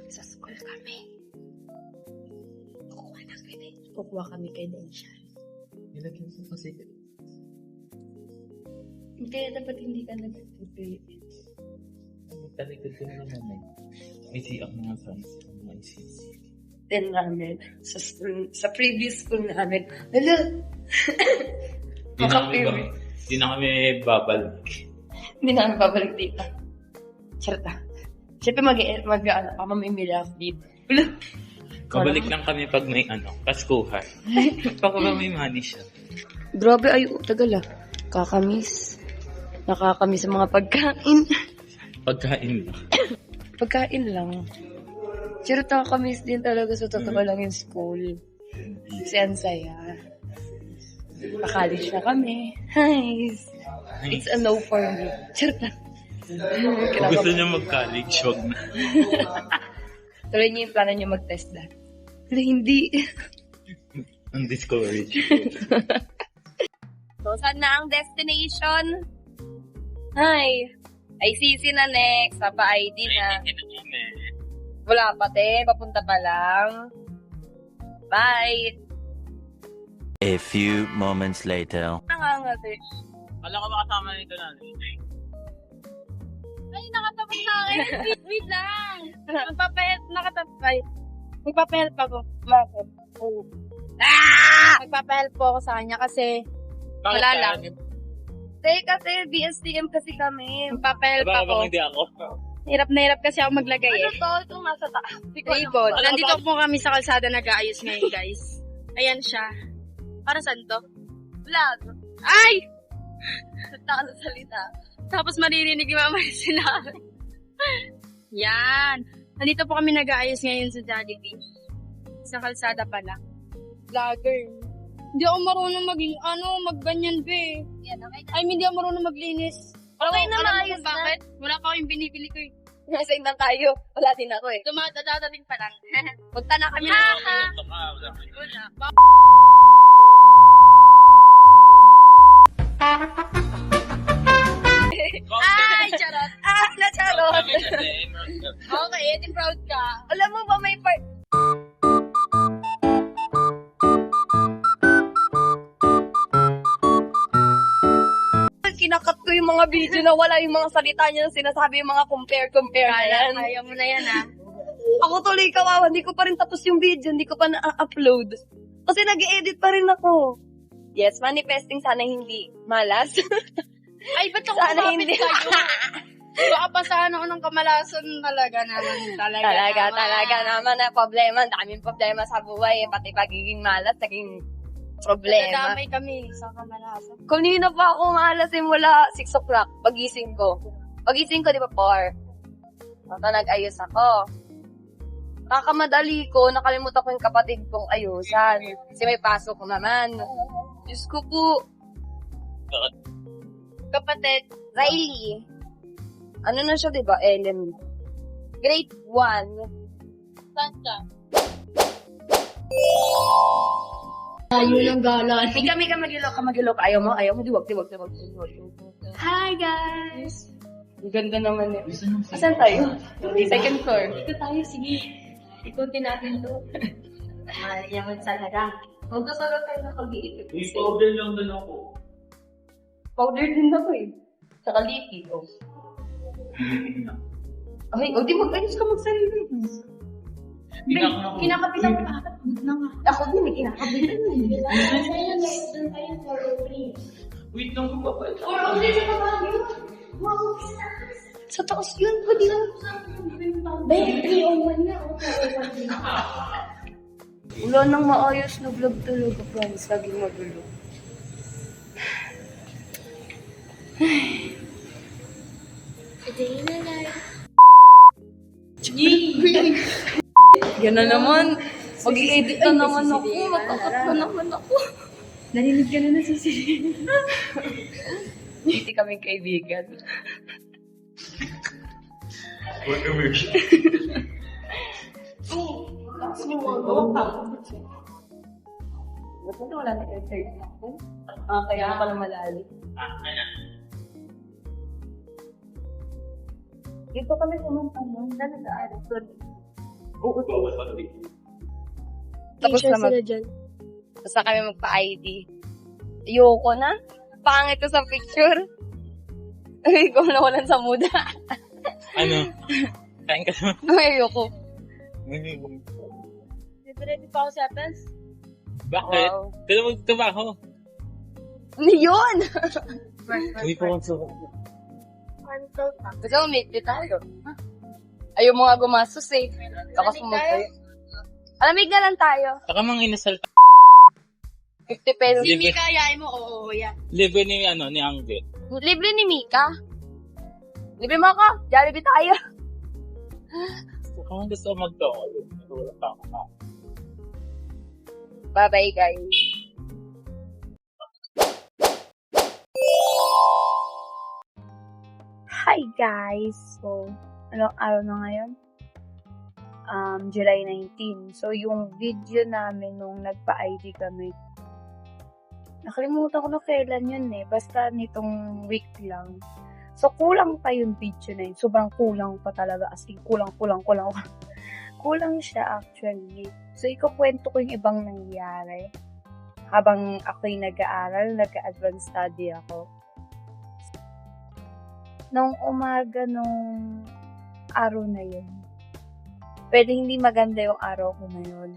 Sa school kami. Kukuha kami credential. Nilagyan ko kasi. Kaya dapat hindi ka nag-prepare. Talikod ko naman eh. May siyak mga friends. Mga ICC. Then namin, sa previous school namin, hala! Di na kami babalik. Hindi namin babalik dito. Charta. Siyempre mamimili ako dito. Hala! Babalik lang kami pag may kaskuhan. Pag may money siya. Grabe, tagal ah. Kakamiss. Nakakamiss sa mga pagkain. Pagkain lang. Pagkain lang. Pero nakakamiss din talaga sa totoo lang yung school. Kasi ang saya. Pa-college na kami. Nice. It's a no for me. Charta. Kung gusto niya mag-college, wag na. Tuloy niyo yung plano niyo mag-test na. Pero hindi. Undiscouraged. So, saan na ang destination? Hi. ICC na next. Papa ID na. Wala pa, te. Papunta pa lang. Bye. A few moments later. Nangangati. Alam ko makasama nito na. Ay, nakatapos sa akin. Wait lang. Nakatapos. Magpapahelp ako. Bakit? Oh. Magpapahelp po ako sa kanya kasi wala lang. Kasi BSTM kasi kami. Magpapahelp ako. Hindi ako. Hirap na hirap kasi ako maglagay eh. Ano to? Itong nasa taas. Ribbon. Nandito po kami sa kalsada nag-aayos ngayon, guys. Ayan siya. Para saan to? Vlog. Ay! Saan salita? Tapos maririnig ni mama yung sinabi. Yan. Nandito po kami nag-aayos ngayon sa Jollibee. Sa kalsada pala. Vlogger. Hindi ako marunong magganyan be. Yan, okay na. Hindi ako marunong maglinis. Okay na, maayos na. Bakit? Wala pa ako yung binibili ko eh. Nasa lang tayo. Wala din ako eh. Dadating pa lang. Punta na kami na. Ay, charot. Na-charot. Okay, edi proud ka. Alam mo ba may part... Kinakat ko yung mga video na wala yung mga salita niya na sinasabi yung mga compare na yan. Kaya mo na yan ah. Ako tuloy kawawa, hindi ko pa rin tapos yung video, hindi ko pa na-upload. Kasi nag-edit pa rin ako. Yes, manifesting sana hindi malas. Ay, ba't ako sana hindi kayo? Baka pa sana ako ng kamalasan talaga naman. Talaga naman na problema. Daming problema sa buhay. Pati pagiging malas, naging problema. Nadamay kami sa kamalasan. Kanina pa ako malas mula 6 o'clock. Pagising ko, di ba, 4? Ito, nag-ayos ako. Kakamadali ko, nakalimutan ko yung kapatid kong ayusan. Kasi may pasok ko naman. Diyos ko po. Kapatid, Riley. Ano na siya, diba? Ellen. Grade 1. Saan ka? Ayaw lang gala. Hindi kami ka magilok. Ayaw mo, diwag. Hi, guys! Ang ganda naman eh. Asan tayo? Second floor. Ito tayo, sige. Ikunti natin to. Yaman talaga. Magkasala tayo na pag-iipit. May powder lang din ako. Powder din ako eh. Saka liquid. Okay, di mag-ayos ka magsarili. Kinakapit ako lahat. Ako din, kinakapit. Wait lang ko pa ba? Sa taas yun, pwede lang. 301 na. Wala nang maayos na vlog talaga, promise. Laging magulo. Yan na naman. Mag-i-edit na naman ako. Matakot na naman ako. Narinig ka na nasisirin. Hindi kami kaibigan. What commercial? Ba't wala na airtime ako? Kaya pala malalim. Dito kami pumunta nun. Nag-aaral doon. Oo, bawal pa rin. Tapos Teacher naman, sila dyan. basta kami magpa-ID. Ayoko na. Pangit to sa picture. Ay, ikaw nawalan sa muda. Ano? Kain ka naman. Ayoko. Ready pa ako sa apples? Bakit? Wow. Kailan magtrabaho? Ano yun? Hindi po ako sa... Gusto mo, meet tayo. Ayaw mo nga gumastos eh. Saka sumutoy. Alamig na lang tayo. Saka mga inasal. 50 pesos. Si Mika, yain mo, oo, yan. Libre ni, ni Angge. Libre ni Mika. Libre mo ako. Jollibee tayo. Kung gusto ko mag-call, wala pa ako. Bye-bye, guys. Hi, guys. So, anong araw na ngayon? July 19. So, yung video namin nung nagpa-ID kami, nakalimutan ko na kailan yun eh. Basta nitong week lang. So, kulang pa yung video na yun. Sobrang kulang pa talaga. As in, kulang. Kulang siya actually. So, ikukwento ko yung ibang nangyayari. Habang ako'y nag-aaral, nag-advanced study ako. Nung umaga nung araw na yun, pwede hindi maganda yung araw ko na yun.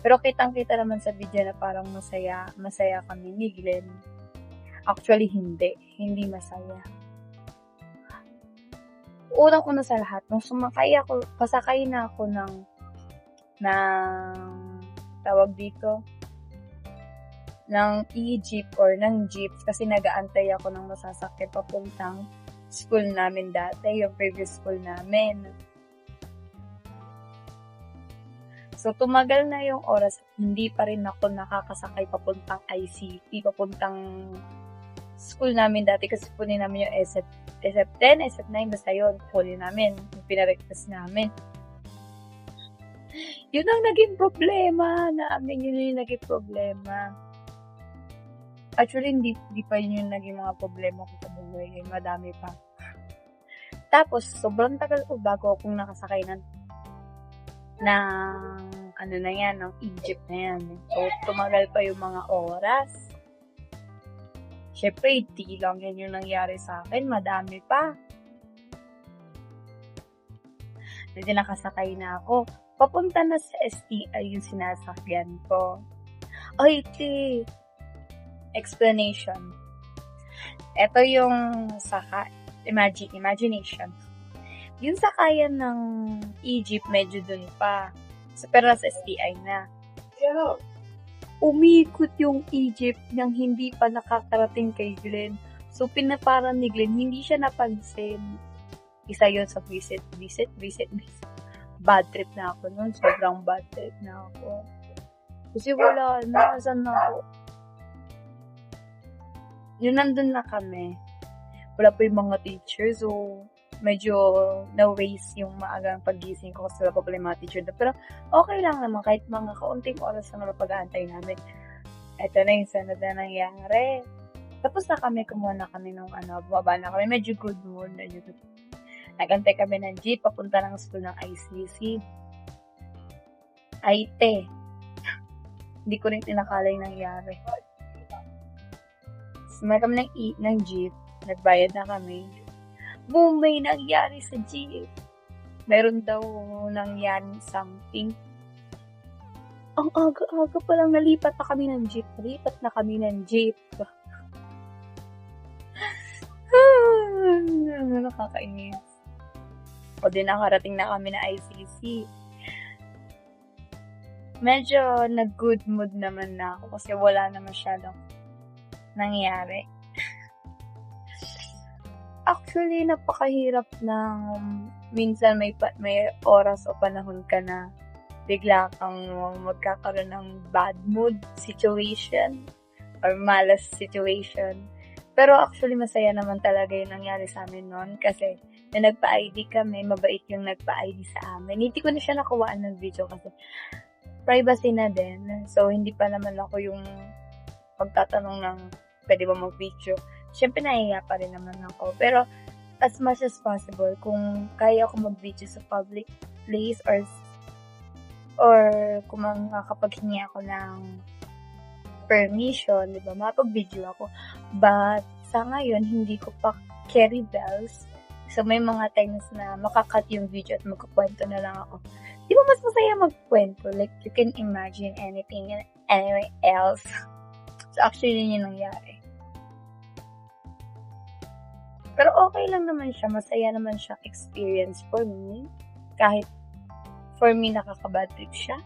Pero kitang-kita naman sa video na parang masaya kami ni Glenn. Actually, hindi masaya. Unang-una sa lahat, nung pasakay na ako ng tawag dito, ng e-jeep or ng jeep kasi nag-aantay ako ng masasakyan papuntang school namin dati, yung previous school namin. So, tumagal na yung oras, hindi pa rin ako nakakasakay papuntang ICT, papuntang school namin dati kasi kunin namin yung SF10, SF9, basta yun, kunin namin, yung pinarequest namin. Yun ang naging problema namin, yun yung naging problema. Actually, hindi pa yun yung naging mga problema ko sa buhay, madami pa. Tapos, sobrang tagal ko bago akong nakasakay ng Egypt na yan. So, tumagal pa yung mga oras. Syempre, hindi lang yan yung nangyari sa akin. Madami pa. Hindi nakasakay na ako. Papunta na sa STI yung sinasakyan ko. Ay, explanation. Ito yung imagination. Yung sakayan ng Egypt, medyo dun pa. Pero nasa STI na. Umikot yung Egypt nang hindi pa nakakarating kay Glenn. So, pinaparan ni Glenn, hindi siya napansin. Isa yun sa visit. Bad trip na ako nun. Sobrang bad trip na ako. Kasi wala na. Asan na ako? Yun, nandun na kami. Wala pa yung mga teachers. So, medyo na-waste yung maagang pagising ko kasi wala pa pala yung mga teacher na. Pero, okay lang naman. Kahit mga kaunting oras na pag-aantay namin. Ito na yung sunod na nangyari. Tapos na kami, kumuha na kami nung bumaba na kami. Medyo good mood na yun. Nagantay kami ng jeep, papunta ng school ng ICC. Aite. Hindi ko rin tinakala yung nangyari. Sumakay kami ng jeep. Nagbayad na kami. Boom! May nangyari sa jeep. Meron daw nangyari something. Ang aga-aga palang nalipat na kami ng jeep. Nakakainis. O din nakarating na kami na ICC. Medyo nag-good mood naman na ako kasi wala na masyadong nangyari. Actually, napakahirap na minsan may oras o panahon ka na bigla kang magkakaroon ng bad mood situation or malas situation. Pero actually, masaya naman talaga yung nangyari sa amin noon kasi na nagpa-ID kami, mabait yung nagpa-ID sa amin. Hindi ko na siya nakuhaan ng video kasi privacy na din. So, hindi pa naman ako yung pagtatanong ng pwede ba mag-video. Siyempre, nahiya pa rin naman ako. Pero, as much as possible, kung kaya ko mag-video sa public place or kung makakapaghingi ako ng permission, di ba, mapag-video ako. But, sa ngayon, hindi ko pa carry bells. So, may mga times na makakat yung video at magkukwento na lang ako. Di ba mas masaya magkwento? Like, you can imagine anything and anywhere else. So, actually, yun yung nangyari. Pero okay lang naman siya. Masaya naman siya experience for me. Kahit for me, nakaka-bad trip siya.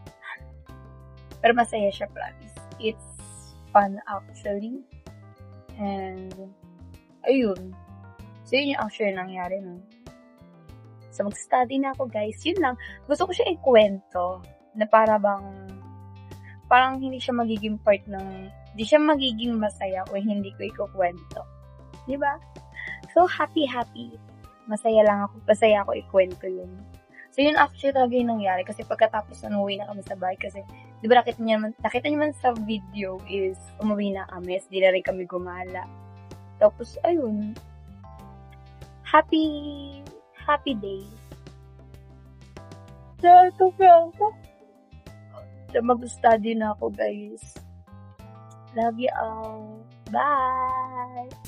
Pero masaya siya, promise. It's fun actually. And, ayun. So, yun yung actually nangyari nun. So, mag-study na ako, guys. Yun lang. Gusto ko siya ikwento na parang hindi siya magiging part ng, hindi siya magiging masaya kung hindi ko ikukwento. Diba? So, happy. Masaya ako ikwento yun. So, yun actually talaga yung nangyari. Kasi pagkatapos umuwi na kami sa bahay. Kasi, di ba nakita niyo naman sa video is umuwi na kami. Di na rin kami gumala. Tapos, ayun. Happy day. So mag-study na ako, guys. Love you all. Bye!